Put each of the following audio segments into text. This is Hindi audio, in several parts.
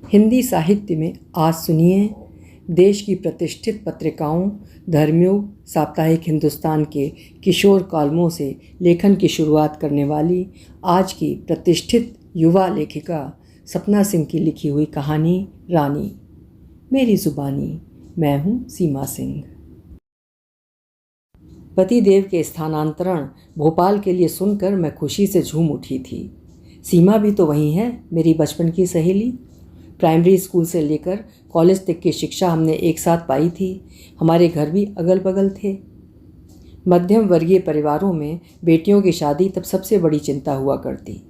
हिंदी साहित्य में आज सुनिए देश की प्रतिष्ठित पत्रिकाओं धर्मयुग, साप्ताहिक हिंदुस्तान के किशोर कॉलमों से लेखन की शुरुआत करने वाली आज की प्रतिष्ठित युवा लेखिका सपना सिंह की लिखी हुई कहानी रानी। मेरी ज़ुबानी, मैं हूँ सीमा सिंह। पतिदेव के स्थानांतरण भोपाल के लिए सुनकर मैं खुशी से झूम उठी थी। सीमा भी तो वही है, मेरी बचपन की सहेली। प्राइमरी स्कूल से लेकर कॉलेज तक की शिक्षा हमने एक साथ पाई थी। हमारे घर भी अगल बगल थे। मध्यम वर्गीय परिवारों में बेटियों की शादी तब सबसे बड़ी चिंता हुआ करती।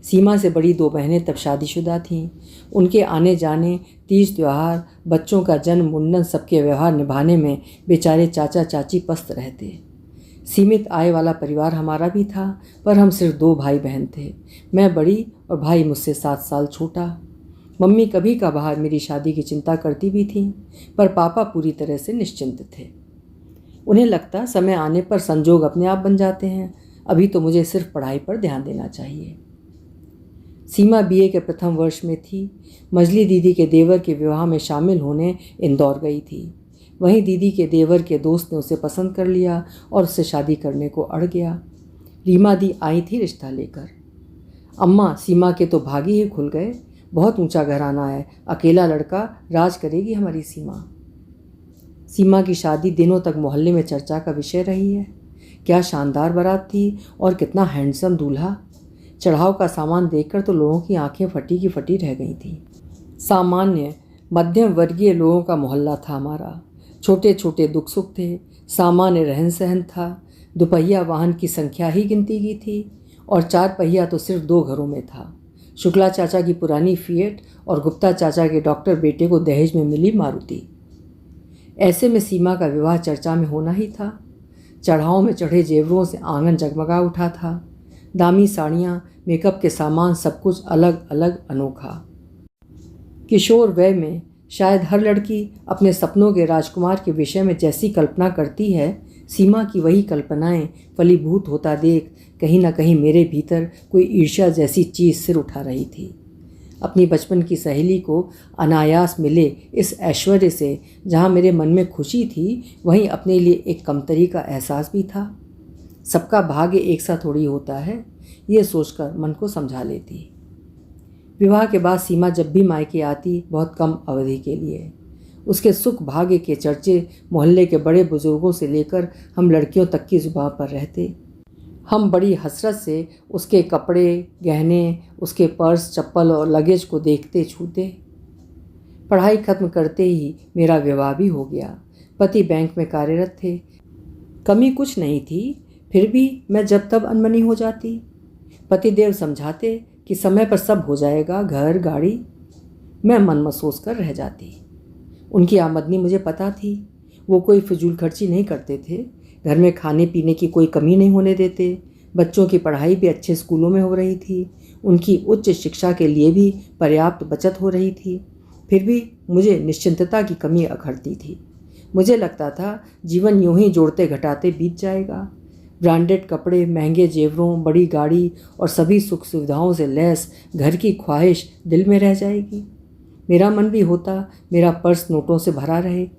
सीमा से बड़ी 2 बहनें तब शादीशुदा थीं। उनके आने जाने, तीज त्योहार, बच्चों का जन्म, मुंडन, सबके व्यवहार निभाने में बेचारे चाचा चाची पस्त रहते। सीमित आय वाला परिवार हमारा भी था, पर हम सिर्फ 2 भाई बहन थे। मैं बड़ी और भाई मुझसे 7 साल छोटा। मम्मी कभी कभार मेरी शादी की चिंता करती भी थीं, पर पापा पूरी तरह से निश्चिंत थे। उन्हें लगता समय आने पर संजोग अपने आप बन जाते हैं, अभी तो मुझे सिर्फ पढ़ाई पर ध्यान देना चाहिए। सीमा बीए के प्रथम वर्ष में थी। मजली दीदी के देवर के विवाह में शामिल होने इंदौर गई थी। वहीं दीदी के देवर के दोस्त ने उसे पसंद कर लिया और उससे शादी करने को अड़ गया। रीमा दी आई थी रिश्ता लेकर। अम्मा, सीमा के तो भागी ही खुल गए। बहुत ऊंचा घराना है, अकेला लड़का, राज करेगी हमारी सीमा। सीमा की शादी दिनों तक मोहल्ले में चर्चा का विषय रही है। क्या शानदार बारात थी और कितना हैंडसम दूल्हा। चढ़ाव का सामान देखकर तो लोगों की आंखें फटी की फटी रह गई थी। सामान्य मध्यम वर्गीय लोगों का मोहल्ला था हमारा। छोटे छोटे दुख सुख थे, सामान्य रहन सहन था। दुपहिया वाहन की संख्या ही गिनती की थी और 4 पहिया तो सिर्फ 2 घरों में था। शुक्ला चाचा की पुरानी फिएट और गुप्ता चाचा के डॉक्टर बेटे को दहेज में मिली मारुति। ऐसे में सीमा का विवाह चर्चा में होना ही था। चढ़ाव में चढ़े जेवरों से आंगन जगमगा उठा था। दामी साड़ियाँ, मेकअप के सामान, सब कुछ अलग अलग अनोखा। किशोर वय में शायद हर लड़की अपने सपनों के राजकुमार के विषय में जैसी कल्पना करती है, सीमा की वही कल्पनाएं फलीभूत होता देख कहीं ना कहीं मेरे भीतर कोई ईर्ष्या जैसी चीज़ सिर उठा रही थी। अपनी बचपन की सहेली को अनायास मिले इस ऐश्वर्य से जहाँ मेरे मन में खुशी थी, वहीं अपने लिए एक कमतरी का एहसास भी था। सबका भाग्य एक सा थोड़ी होता है, ये सोचकर मन को समझा लेती। विवाह के बाद सीमा जब भी मायके आती, बहुत कम अवधि के लिए। उसके सुख भाग्य के चर्चे मोहल्ले के बड़े बुजुर्गों से लेकर हम लड़कियों तक की जुबान पर रहते। हम बड़ी हसरत से उसके कपड़े, गहने, उसके पर्स, चप्पल और लगेज को देखते छूते। पढ़ाई खत्म करते ही मेरा विवाह भी हो गया। पति बैंक में कार्यरत थे। कमी कुछ नहीं थी, फिर भी मैं जब तब अनमनी हो जाती। पतिदेव समझाते कि समय पर सब हो जाएगा, घर, गाड़ी। मैं मन महसूस कर रह जाती। उनकी आमदनी मुझे पता थी। वो कोई फिजूल खर्ची नहीं करते थे। घर में खाने पीने की कोई कमी नहीं होने देते। बच्चों की पढ़ाई भी अच्छे स्कूलों में हो रही थी। उनकी उच्च शिक्षा के लिए भी पर्याप्त बचत हो रही थी। फिर भी मुझे निश्चिंतता की कमी अखरती थी। मुझे लगता था जीवन यूं ही जोड़ते घटाते बीत जाएगा। ब्रांडेड कपड़े, महंगे जेवरों, बड़ी गाड़ी और सभी सुख सुविधाओं से लैस घर की ख्वाहिश दिल में रह जाएगी। मेरा मन भी होता मेरा पर्स नोटों से भरा रहे।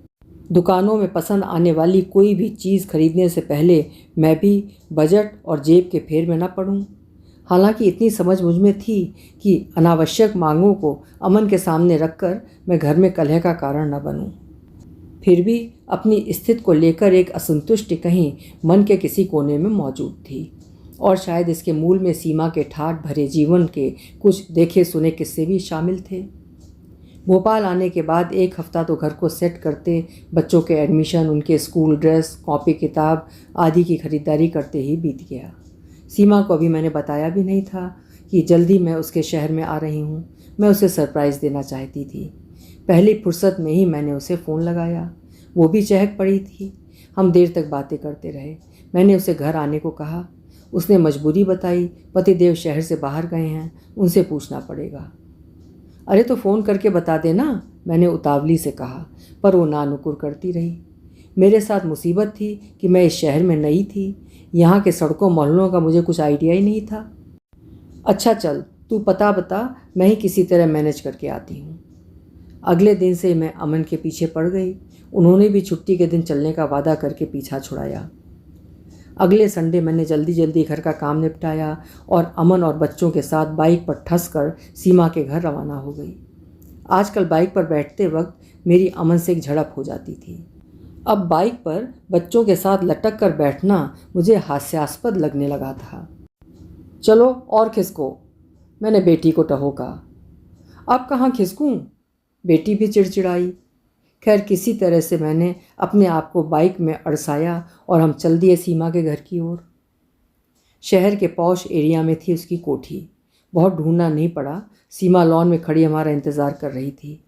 दुकानों में पसंद आने वाली कोई भी चीज़ खरीदने से पहले मैं भी बजट और जेब के फेर में न पड़ूं। हालांकि इतनी समझ मुझ में थी कि अनावश्यक मांगों को अमन के सामने रखकर मैं घर में कलह का कारण न बनूं। फिर भी अपनी स्थिति को लेकर एक असंतुष्टि कहीं मन के किसी कोने में मौजूद थी, और शायद इसके मूल में सीमा के ठाठ भरे जीवन के कुछ देखे सुने किस्से भी शामिल थे। भोपाल आने के बाद 1 हफ्ता तो घर को सेट करते, बच्चों के एडमिशन, उनके स्कूल ड्रेस, कॉपी किताब आदि की खरीदारी करते ही बीत गया। सीमा को अभी मैंने बताया भी नहीं था कि जल्दी मैं उसके शहर में आ रही हूँ। मैं उसे सरप्राइज़ देना चाहती थी। पहली फुर्सत में ही मैंने उसे फ़ोन लगाया। वो भी चहक पड़ी थी। हम देर तक बातें करते रहे। मैंने उसे घर आने को कहा। उसने मजबूरी बताई, पतिदेव शहर से बाहर गए हैं, उनसे पूछना पड़ेगा। अरे तो फ़ोन करके बता देना, मैंने उतावली से कहा, पर वो नानुकुर करती रही। मेरे साथ मुसीबत थी कि मैं इस शहर में नई थी। यहाँ के सड़कों मोहल्लों का मुझे कुछ आइडिया ही नहीं था। अच्छा चल, तू पता बता, मैं ही किसी तरह मैनेज करके आती हूँ। अगले दिन से मैं अमन के पीछे पड़ गई। उन्होंने भी छुट्टी के दिन चलने का वादा करके पीछा छुड़ाया। अगले संडे मैंने जल्दी जल्दी घर का काम निपटाया और अमन और बच्चों के साथ बाइक पर ठस कर सीमा के घर रवाना हो गई। आजकल बाइक पर बैठते वक्त मेरी अमन से एक झड़प हो जाती थी। अब बाइक पर बच्चों के साथ लटक कर बैठना मुझे हास्यास्पद लगने लगा था। चलो और खिसको, मैंने बेटी को टहोका। अब कहाँ खिसकूं? बेटी भी चिड़चिड़ाई। खैर किसी तरह से मैंने अपने आप को बाइक में अड़साया और हम चल दिए सीमा के घर की ओर। शहर के पॉश एरिया में थी उसकी कोठी। बहुत ढूंढना नहीं पड़ा, सीमा लॉन में खड़ी हमारा इंतज़ार कर रही थी।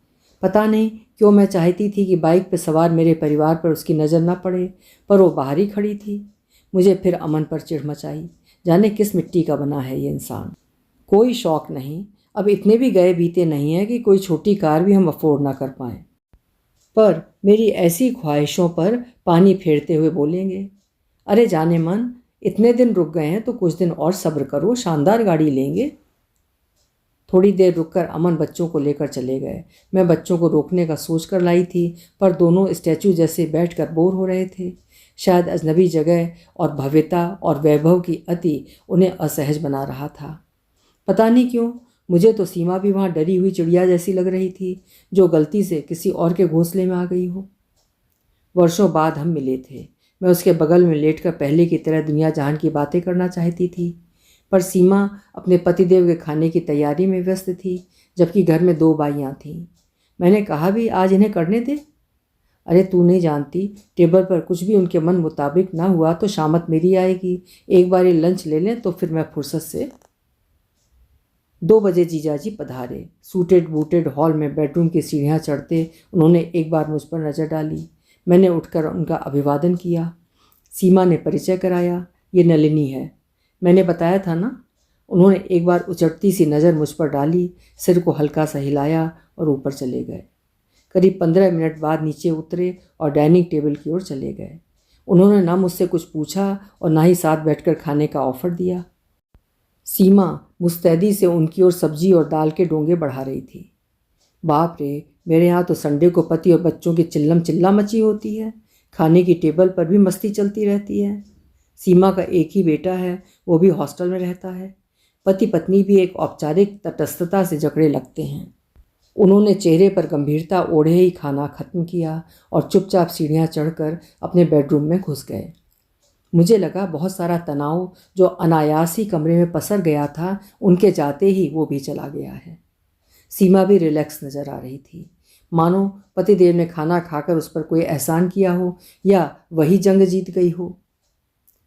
पता नहीं क्यों मैं चाहती थी कि बाइक पर सवार मेरे परिवार पर उसकी नज़र न पड़े, पर वो बाहर ही खड़ी थी। मुझे फिर अमन पर चिढ़ मचाई। जाने किस मिट्टी का बना है ये इंसान। कोई शौक़ नहीं, अब इतने भी गए बीते नहीं हैं कि कोई छोटी कार भी हम अफोर्ड ना कर पाएँ। पर मेरी ऐसी ख्वाहिशों पर पानी फेरते हुए बोलेंगे, अरे जाने मन, इतने दिन रुक गए हैं तो कुछ दिन और सब्र करो, शानदार गाड़ी लेंगे। थोड़ी देर रुककर अमन बच्चों को लेकर चले गए। मैं बच्चों को रोकने का सोच कर लाई थी, पर दोनों स्टैचू जैसे बैठकर बोर हो रहे थे। शायद अजनबी जगह और भव्यता और वैभव की अति उन्हें असहज बना रहा था। पता नहीं क्यों मुझे तो सीमा भी वहाँ डरी हुई चिड़िया जैसी लग रही थी, जो गलती से किसी और के घोंसले में आ गई हो। वर्षों बाद हम मिले थे। मैं उसके बगल में लेटकर पहले की तरह दुनिया जहान की बातें करना चाहती थी, पर सीमा अपने पतिदेव के खाने की तैयारी में व्यस्त थी, जबकि घर में 2 बाइयाँ थीं। मैंने कहा भी आज इन्हें करने दे। अरे तू नहीं जानती, टेबल पर कुछ भी उनके मन मुताबिक ना हुआ तो शामत मेरी आएगी। एक बार ये लंच ले लें तो फिर मैं फुर्सत से। 2 बजे जीजाजी पधारे। सूटेड बूटेड हॉल में बेडरूम की सीढ़ियाँ चढ़ते उन्होंने एक बार मुझ पर नज़र डाली। मैंने उठकर उनका अभिवादन किया। सीमा ने परिचय कराया, ये नलिनी है। मैंने बताया था ना। उन्होंने एक बार उचटती सी नज़र मुझ पर डाली, सिर को हल्का सा हिलाया और ऊपर चले गए। करीब 15 मिनट बाद नीचे उतरे और डाइनिंग टेबल की ओर चले गए। उन्होंने ना मुझसे कुछ पूछा और ना ही साथ बैठकर खाने का ऑफ़र दिया। सीमा मुस्तैदी से उनकी ओर सब्जी और दाल के डोंगे बढ़ा रही थी। बाप रे, मेरे यहाँ तो संडे को पति और बच्चों की चिल्लम चिल्ला मची होती है। खाने की टेबल पर भी मस्ती चलती रहती है। सीमा का एक ही बेटा है, वो भी हॉस्टल में रहता है। पति पत्नी भी एक औपचारिक तटस्थता से जकड़े लगते हैं। उन्होंने चेहरे पर गंभीरता ओढ़े ही खाना खत्म किया और चुपचाप सीढ़ियाँ चढ़कर अपने बेडरूम में घुस गए। मुझे लगा बहुत सारा तनाव जो अनायास ही कमरे में पसर गया था, उनके जाते ही वो भी चला गया है। सीमा भी रिलैक्स नज़र आ रही थी, मानो पतिदेव ने खाना खाकर उस पर कोई एहसान किया हो या वही जंग जीत गई हो।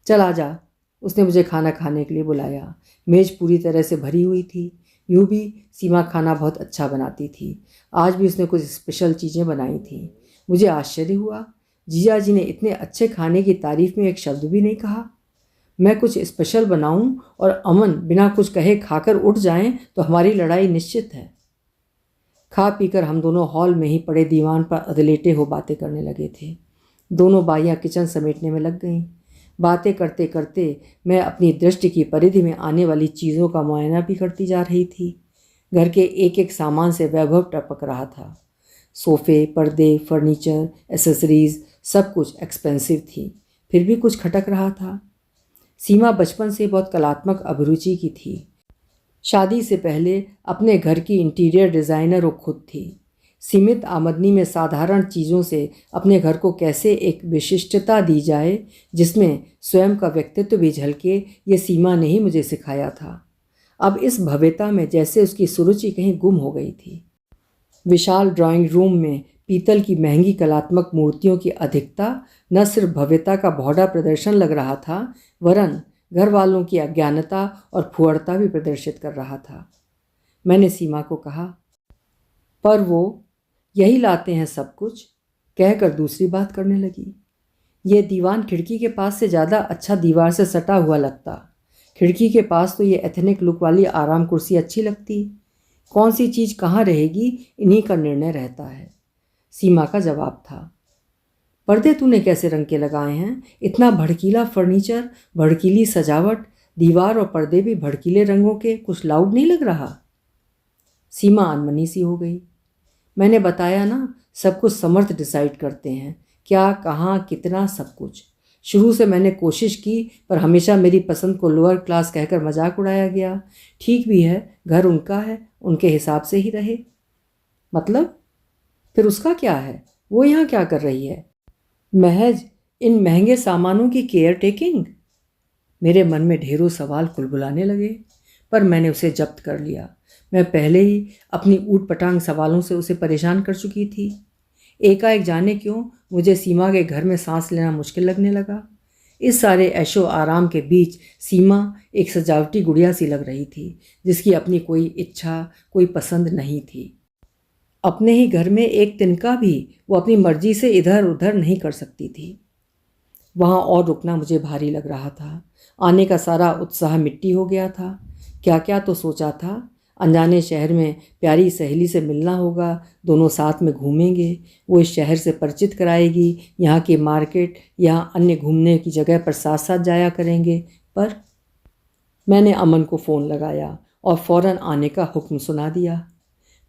चल आ जा, उसने मुझे खाना खाने के लिए बुलाया। मेज़ पूरी तरह से भरी हुई थी। यूँ भी सीमा खाना बहुत अच्छा बनाती थी। आज भी उसने कुछ स्पेशल चीज़ें बनाई थीं। मुझे आश्चर्य हुआ, जीजा जी ने इतने अच्छे खाने की तारीफ़ में एक शब्द भी नहीं कहा। मैं कुछ स्पेशल बनाऊं और अमन बिना कुछ कहे खाकर उठ जाएं तो हमारी लड़ाई निश्चित है। खा पीकर हम दोनों हॉल में ही पड़े दीवान पर अधलेटे हो बातें करने लगे थे। दोनों बाइयाँ किचन समेटने में लग गईं। बातें करते करते मैं अपनी दृष्टि की परिधि में आने वाली चीज़ों का मुआयना भी करती जा रही थी। घर के एक एक सामान से वैभव टपक रहा था। सोफ़े, पर्दे, फर्नीचर, एसेसरीज़, सब कुछ एक्सपेंसिव थी, फिर भी कुछ खटक रहा था। सीमा बचपन से बहुत कलात्मक अभिरुचि की थी। शादी से पहले अपने घर की इंटीरियर डिज़ाइनर वो खुद थी। सीमित आमदनी में साधारण चीज़ों से अपने घर को कैसे एक विशिष्टता दी जाए जिसमें स्वयं का व्यक्तित्व भी झलके, ये सीमा ने ही मुझे सिखाया था। अब इस भव्यता में जैसे उसकी सुरुचि कहीं गुम हो गई थी। विशाल ड्राइंग रूम में पीतल की महंगी कलात्मक मूर्तियों की अधिकता न सिर्फ भव्यता का भौड़ा प्रदर्शन लग रहा था, वरन घर वालों की अज्ञानता और फुहड़ता भी प्रदर्शित कर रहा था। मैंने सीमा को कहा, पर वो यही लाते हैं सब कुछ, कहकर दूसरी बात करने लगी। ये दीवान खिड़की के पास से ज़्यादा अच्छा दीवार से सटा हुआ लगता। खिड़की के पास तो ये एथनिक लुक वाली आराम कुर्सी अच्छी लगती। कौन सी चीज़ कहाँ रहेगी, इन्हीं का निर्णय रहता है। सीमा का जवाब था। पर्दे तूने कैसे रंग के लगाए हैं? इतना भड़कीला फर्नीचर, भड़कीली सजावट, दीवार और पर्दे भी भड़कीले रंगों के, कुछ लाउड नहीं लग रहा? सीमा अनमनी सी हो गई। मैंने बताया ना, सब कुछ समर्थ डिसाइड करते हैं, क्या, कहाँ, कितना, सब कुछ। शुरू से मैंने कोशिश की, पर हमेशा मेरी पसंद को लोअर क्लास कहकर मजाक उड़ाया गया। ठीक भी है, घर उनका है, उनके हिसाब से ही रहे। मतलब? फिर उसका क्या है? वो यहाँ क्या कर रही है? महज इन महंगे सामानों की केयर टेकिंग। मेरे मन में ढेरों सवाल कुलबुलाने लगे, पर मैंने उसे जब्त कर लिया। मैं पहले ही अपनी ऊट पटांग सवालों से उसे परेशान कर चुकी थी। एकाएक जाने क्यों मुझे सीमा के घर में सांस लेना मुश्किल लगने लगा। इस सारे ऐशो आराम के बीच सीमा एक सजावटी गुड़िया सी लग रही थी, जिसकी अपनी कोई इच्छा, कोई पसंद नहीं थी। अपने ही घर में एक तिनका भी वो अपनी मर्जी से इधर उधर नहीं कर सकती थी। वहाँ और रुकना मुझे भारी लग रहा था। आने का सारा उत्साह मिट्टी हो गया था। क्या क्या तो सोचा था, अनजाने शहर में प्यारी सहेली से मिलना होगा, दोनों साथ में घूमेंगे, वो इस शहर से परिचित कराएगी, यहाँ की मार्केट, यहाँ अन्य घूमने की जगह पर साथ साथ जाया करेंगे। पर मैंने अमन को फ़ोन लगाया और फ़ौरन आने का हुक्म सुना दिया।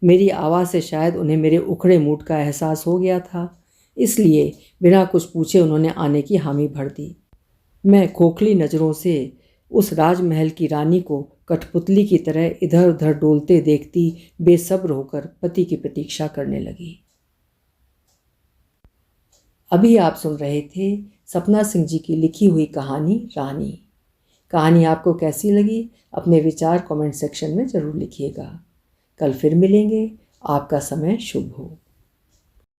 मेरी आवाज़ से शायद उन्हें मेरे उखड़े मूड का एहसास हो गया था, इसलिए बिना कुछ पूछे उन्होंने आने की हामी भर दी। मैं खोखली नज़रों से उस राजमहल की रानी को कठपुतली की तरह इधर उधर डोलते देखती बेसब्र होकर पति की प्रतीक्षा करने लगी। अभी आप सुन रहे थे सपना सिंह जी की लिखी हुई कहानी रानी। कहानी आपको कैसी लगी अपने विचार कमेंट सेक्शन में ज़रूर लिखिएगा। कल फिर मिलेंगे। आपका समय शुभ हो।